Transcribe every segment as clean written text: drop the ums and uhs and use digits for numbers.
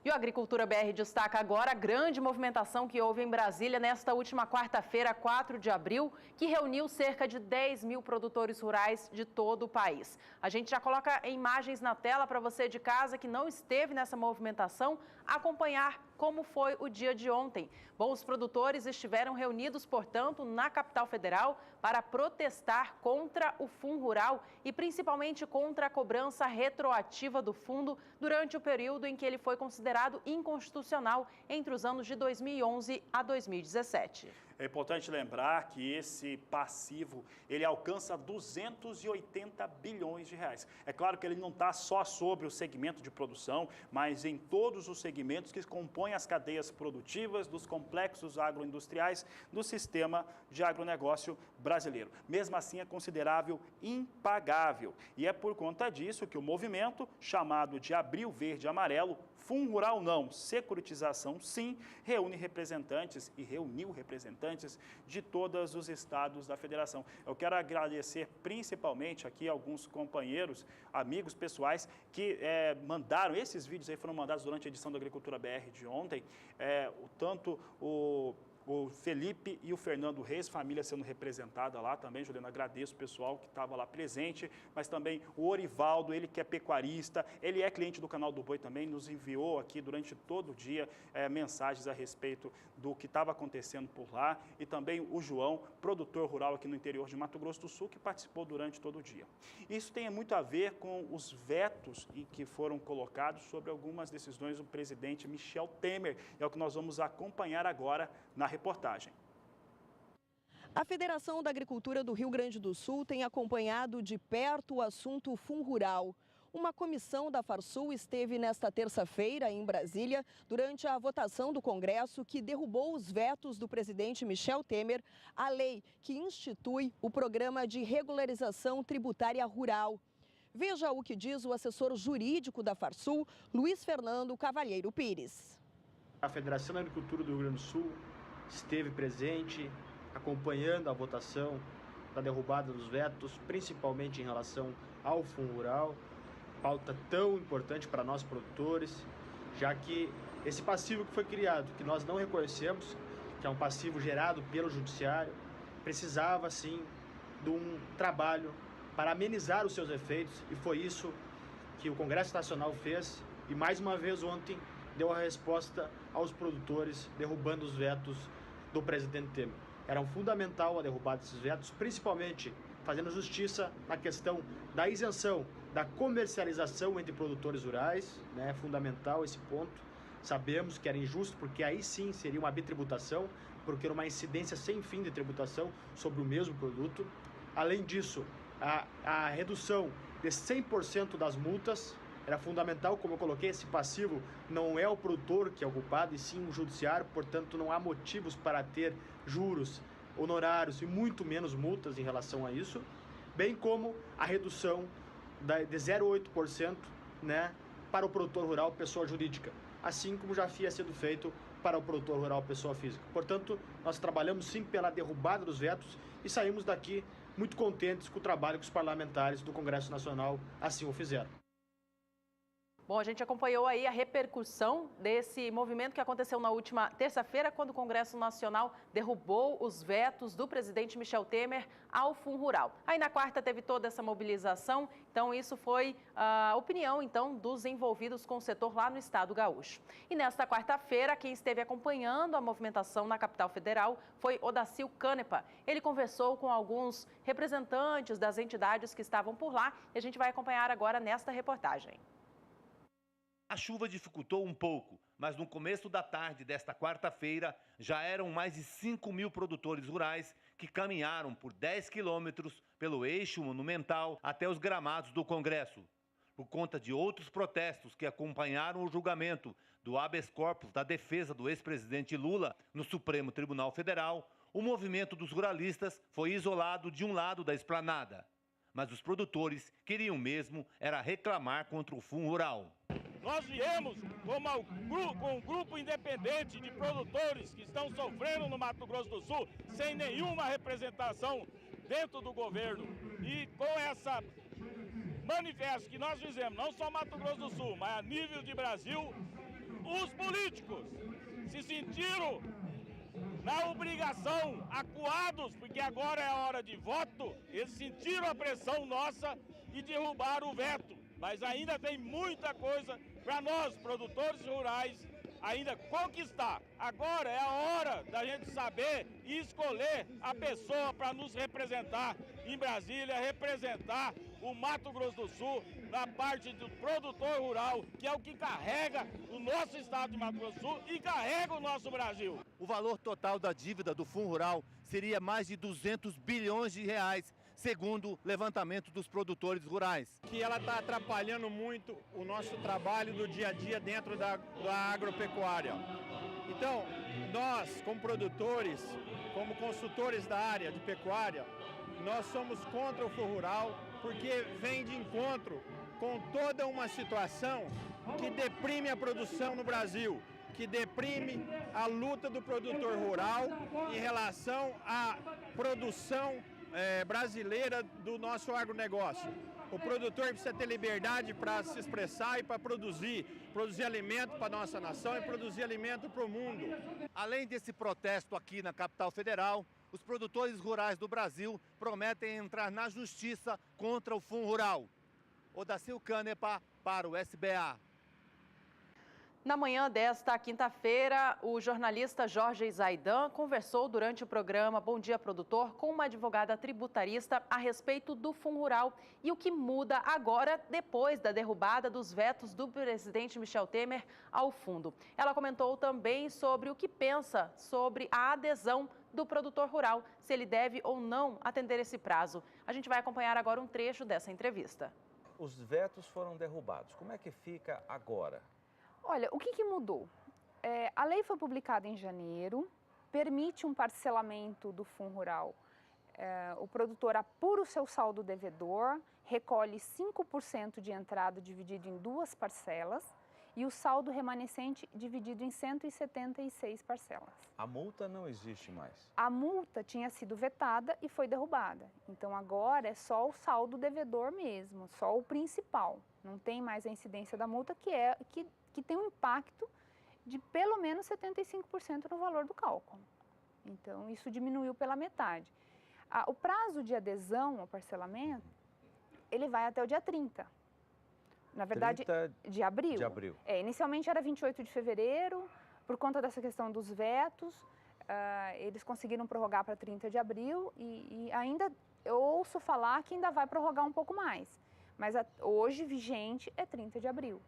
E o Agricultura BR destaca agora a grande movimentação que houve em Brasília nesta última quarta-feira, 4 de abril, que reuniu cerca de 10 mil produtores rurais de todo o país. A gente já coloca imagens na tela para você de casa que não esteve nessa movimentação acompanhar como foi o dia de ontem. Bom, os produtores estiveram reunidos, portanto, na capital federal para protestar contra o Fundo Rural e principalmente contra a cobrança retroativa do fundo durante o período em que ele foi considerado inconstitucional entre os anos de 2011 a 2017. É importante lembrar que esse passivo, ele alcança 280 bilhões de reais. É claro que ele não está só sobre o segmento de produção, mas em todos os segmentos que compõem as cadeias produtivas dos complexos agroindustriais do sistema de agronegócio brasileiro. Mesmo assim, é considerável impagável. E é por conta disso que o movimento, chamado de Abril Verde e Amarelo, Fundo Rural não, securitização sim, reuniu representantes de todos os estados da federação. Eu quero agradecer principalmente aqui alguns companheiros, amigos pessoais que mandaram, esses vídeos aí foram mandados durante a edição da Agricultura BR de ontem, tanto o Felipe e o Fernando Reis, família sendo representada lá também. Juliana, agradeço o pessoal que estava lá presente, mas também o Orivaldo, ele que é pecuarista, ele é cliente do Canal do Boi também, nos enviou aqui durante todo o dia mensagens a respeito do que estava acontecendo por lá, e também o João, produtor rural aqui no interior de Mato Grosso do Sul, que participou durante todo o dia. Isso tem muito a ver com os vetos que foram colocados sobre algumas decisões do presidente Michel Temer, é o que nós vamos acompanhar agora na reportagem. A Federação da Agricultura do Rio Grande do Sul tem acompanhado de perto o assunto Fundo Rural. Uma comissão da Farsul esteve nesta terça-feira em Brasília durante a votação do Congresso que derrubou os vetos do presidente Michel Temer à lei que institui o Programa de Regularização Tributária Rural. Veja o que diz o assessor jurídico da Farsul, Luiz Fernando Cavalheiro Pires. A Federação da Agricultura do Rio Grande do Sul esteve presente, acompanhando a votação da derrubada dos vetos, principalmente em relação ao Fundo Rural, pauta tão importante para nós produtores, já que esse passivo que foi criado, que nós não reconhecemos, que é um passivo gerado pelo Judiciário, precisava sim de um trabalho para amenizar os seus efeitos, e foi isso que o Congresso Nacional fez, e mais uma vez ontem deu a resposta aos produtores, derrubando os vetos do presidente Temer. Era fundamental a derrubada desses vetos, principalmente fazendo justiça na questão da isenção da comercialização entre produtores rurais, né? É fundamental esse ponto. Sabemos que era injusto, porque aí sim seria uma bitributação, porque era uma incidência sem fim de tributação sobre o mesmo produto. Além disso, a redução de 100% das multas. Era fundamental, como eu coloquei, esse passivo não é o produtor que é o culpado, e sim o judiciário, portanto não há motivos para ter juros, honorários e muito menos multas em relação a isso, bem como a redução de 0,8%, né, para o produtor rural pessoa jurídica, assim como já havia sido feito para o produtor rural pessoa física. Portanto, nós trabalhamos sim pela derrubada dos vetos e saímos daqui muito contentes com o trabalho que os parlamentares do Congresso Nacional assim o fizeram. Bom, a gente acompanhou aí a repercussão desse movimento que aconteceu na última terça-feira, quando o Congresso Nacional derrubou os vetos do presidente Michel Temer ao Fundo Rural. Aí na quarta teve toda essa mobilização, então isso foi a opinião então dos envolvidos com o setor lá no estado gaúcho. E nesta quarta-feira, quem esteve acompanhando a movimentação na capital federal foi Odacil Canepa. Ele conversou com alguns representantes das entidades que estavam por lá e a gente vai acompanhar agora nesta reportagem. A chuva dificultou um pouco, mas no começo da tarde desta quarta-feira já eram mais de 5 mil produtores rurais que caminharam por 10 quilômetros pelo eixo monumental até os gramados do Congresso. Por conta de outros protestos que acompanharam o julgamento do habeas corpus da defesa do ex-presidente Lula no Supremo Tribunal Federal, o movimento dos ruralistas foi isolado de um lado da esplanada. Mas os produtores queriam mesmo era reclamar contra o Fundo Rural. Nós viemos com um grupo independente de produtores que estão sofrendo no Mato Grosso do Sul, sem nenhuma representação dentro do governo. E com essa manifesto que nós fizemos, não só Mato Grosso do Sul, mas a nível de Brasil, os políticos se sentiram na obrigação, acuados, porque agora é a hora de voto, eles sentiram a pressão nossa e derrubaram o veto. Mas ainda tem muita coisa para nós, produtores rurais, ainda conquistar. Agora é a hora da gente saber e escolher a pessoa para nos representar em Brasília, representar o Mato Grosso do Sul na parte do produtor rural, que é o que carrega o nosso estado de Mato Grosso do Sul e carrega o nosso Brasil. O valor total da dívida do Fundo Rural seria mais de 200 bilhões de reais, segundo o levantamento dos produtores rurais. Que ela está atrapalhando muito o nosso trabalho do dia a dia dentro da agropecuária. Então, nós, como produtores, como consultores da área de pecuária, nós somos contra o Fundo Rural porque vem de encontro com toda uma situação que deprime a produção no Brasil, que deprime a luta do produtor rural em relação à produção brasileira do nosso agronegócio. O produtor precisa ter liberdade para se expressar e para produzir alimento para a nossa nação e produzir alimento para o mundo. Além desse protesto aqui na capital federal, os produtores rurais do Brasil prometem entrar na justiça contra o Fundo Rural. Odacil Canepa para o SBA. Na manhã desta quinta-feira, o jornalista Jorge Zaidan conversou durante o programa Bom Dia Produtor com uma advogada tributarista a respeito do Fundo Rural e o que muda agora depois da derrubada dos vetos do presidente Michel Temer ao fundo. Ela comentou também sobre o que pensa sobre a adesão do produtor rural, se ele deve ou não atender esse prazo. A gente vai acompanhar agora um trecho dessa entrevista. Os vetos foram derrubados. Como é que fica agora? Olha, o que mudou? A lei foi publicada em janeiro, permite um parcelamento do Fundo Rural. O produtor apura o seu saldo devedor, recolhe 5% de entrada dividido em 2 parcelas e o saldo remanescente dividido em 176 parcelas. A multa não existe mais. A multa tinha sido vetada e foi derrubada. Então agora é só o saldo devedor mesmo, só o principal. Não tem mais a incidência da multa, que tem um impacto de pelo menos 75% no valor do cálculo. Então, isso diminuiu pela metade. O prazo de adesão ao parcelamento, ele vai até o dia 30. Na verdade, 30 de abril. De abril. Inicialmente era 28 de fevereiro, por conta dessa questão dos vetos, eles conseguiram prorrogar para 30 de abril e ainda eu ouço falar que ainda vai prorrogar um pouco mais. Mas hoje vigente é 30 de abril.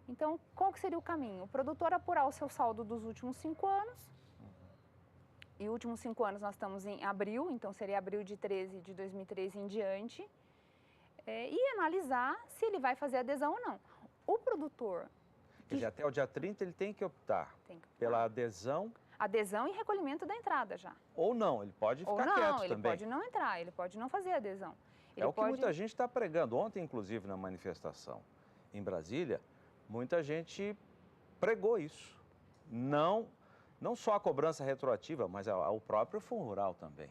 Então, qual que seria o caminho? O produtor apurar o seu saldo dos últimos 5 anos, e últimos 5 anos nós estamos em abril, então seria abril de 2013 em diante, e analisar se ele vai fazer adesão ou não. O produtor... Quer dizer, até o dia 30 ele tem que optar pela adesão... Adesão e recolhimento da entrada já. Ou não, ele pode ficar quieto também. Ele pode não entrar, ele pode não fazer adesão. É o que muita gente está pregando. Ontem, inclusive, na manifestação em Brasília, muita gente pregou isso. Não só a cobrança retroativa, mas o próprio Fundo Rural também.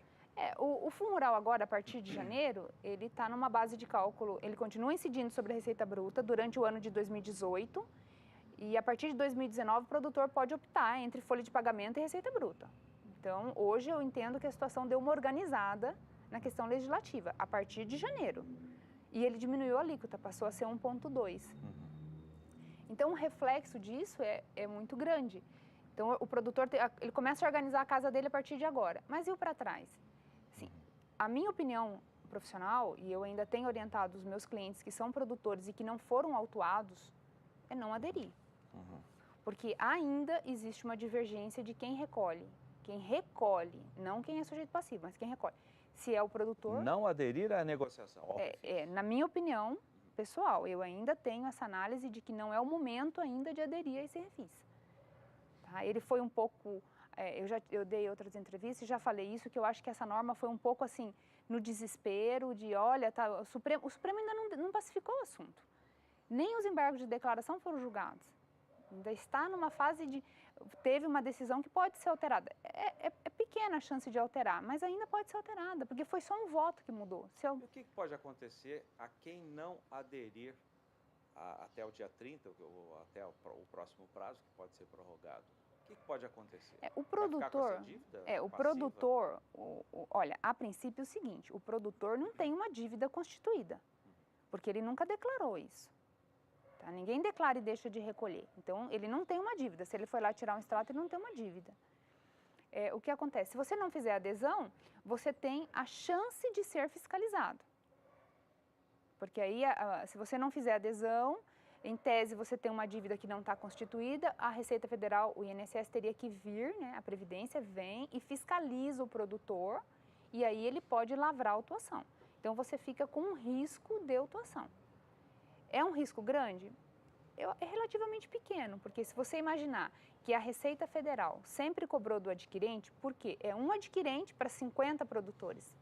O Fundo Rural agora, a partir de janeiro, ele está numa base de cálculo, ele continua incidindo sobre a receita bruta durante o ano de 2018 e a partir de 2019 o produtor pode optar entre folha de pagamento e receita bruta. Então, hoje eu entendo que a situação deu uma organizada na questão legislativa, a partir de janeiro. E ele diminuiu a alíquota, passou a ser 1,2. Então, o reflexo disso é muito grande. Então, o produtor, ele começa a organizar a casa dele a partir de agora. Mas e o para trás? Sim, a minha opinião profissional, e eu ainda tenho orientado os meus clientes que são produtores e que não foram autuados, é não aderir. Porque ainda existe uma divergência de quem recolhe. Quem recolhe, não quem é sujeito passivo, mas quem recolhe. Se é o produtor... Não aderir à negociação. Na minha opinião pessoal, eu ainda tenho essa análise de que não é o momento ainda de aderir a esse refis. Tá? Ele foi um pouco... eu dei outras entrevistas e já falei isso, que eu acho que essa norma foi um pouco assim, no desespero de, olha, o Supremo ainda não pacificou o assunto. Nem os embargos de declaração foram julgados. Ainda está numa fase de... Teve uma decisão que pode ser alterada. É pequena a chance de alterar, mas ainda pode ser alterada, porque foi só um voto que mudou. E o que pode acontecer a quem não aderir até o dia 30, ou até o próximo prazo, que pode ser prorrogado, o que pode acontecer? O produtor, olha, a princípio é o seguinte, o produtor não tem uma dívida constituída, porque ele nunca declarou isso. Tá? Ninguém declara e deixa de recolher. Então, ele não tem uma dívida. Se ele foi lá tirar um extrato, ele não tem uma dívida. O que acontece? Se você não fizer adesão, você tem a chance de ser fiscalizado. Porque aí, se você não fizer adesão, em tese você tem uma dívida que não está constituída, a Receita Federal, o INSS teria que vir, né, a Previdência vem e fiscaliza o produtor, e aí ele pode lavrar a autuação. Então, você fica com um risco de autuação. É um risco grande? É relativamente pequeno, porque se você imaginar que a Receita Federal sempre cobrou do adquirente, porque é um adquirente para 50 produtores.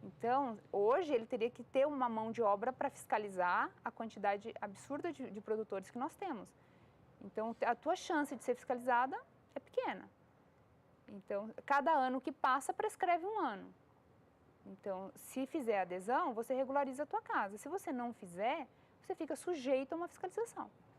Então, hoje ele teria que ter uma mão de obra para fiscalizar a quantidade absurda de produtores que nós temos. Então, a tua chance de ser fiscalizada é pequena. Então, cada ano que passa prescreve um ano. Então, se fizer adesão, você regulariza a tua casa. Se você não fizer, você fica sujeito a uma fiscalização.